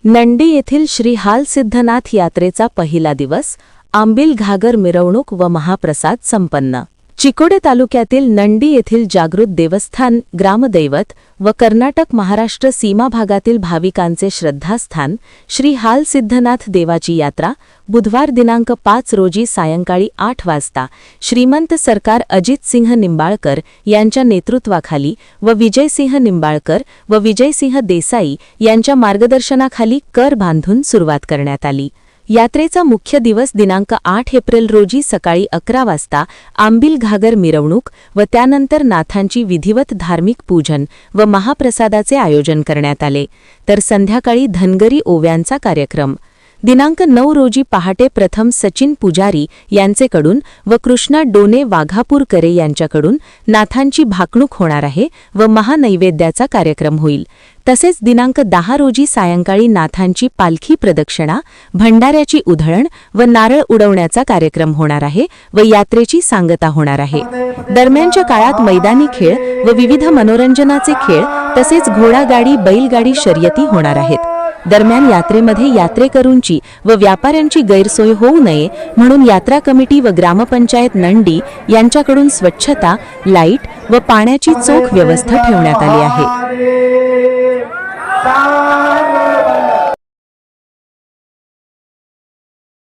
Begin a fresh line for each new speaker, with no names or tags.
नंडी येथील श्री हालसिद्धनाथ यात्रेचा पहिला दिवस, आंबील घागर मिरवणूक व महाप्रसाद संपन्न। चिकोडे तालुक्यातील नंडी येथील जागृत देवस्थान ग्रामदैवत व कर्नाटक महाराष्ट्र सीमा भागातील भाविकांचे श्रद्धास्थान श्री हालसिद्धनाथ देवाची यात्रा बुधवार दिनांक 5 रोजी सायंकाळी 8 वाजता श्रीमंत सरकार अजितसिंह निंबाळकर यांच्या नेतृत्वाखाली व विजयसिंह निंबाळकर व विजयसिंह देसाई यांच्या मार्गदर्शनाखाली कर बांधून सुरुवात करण्यात आली। यात्रेचा मुख्य दिवस दिनांक 8 एप्रिल रोजी सकाळी 11 वाजता आंबील घागर मिरवणूक व त्यानंतर नाथांची विधिवत धार्मिक पूजन व महाप्रसादाचे आयोजन करण्यात आले, तर संध्याकाळी धनगरी ओव्यांचा कार्यक्रम। दिनांक 9 रोजी पहाटे प्रथम सचिन पुजारी यांचेकडून व कृष्णा डोने वाघापूरकरे यांच्याकडून नाथांची भाकणूक होणार आहे व महानैवेद्याचा कार्यक्रम होईल। तसेच दिनांक 10 रोजी सायंकाळी नाथांची पालखी प्रदक्षिणा, भंडाऱ्याची उधळण व नारळ उडवण्याचा कार्यक्रम होणार आहे व यात्रेची सांगता होणार आहे। दरम्यानच्या काळात मैदानी खेळ व विविध मनोरंजनाचे खेळ तसेच घोडागाडी बैलगाडी शर्यती होणार आहेत। दरम्यान यात्रेमध्ये यात्रेकरूंची व व्यापाऱ्यांची गैरसोय होऊ नये म्हणून यात्रा कमिटी व ग्रामपंचायत नंडी यांच्याकडून स्वच्छता, लाईट व पाण्याची चोख व्यवस्था ठेवण्यात आली आहे।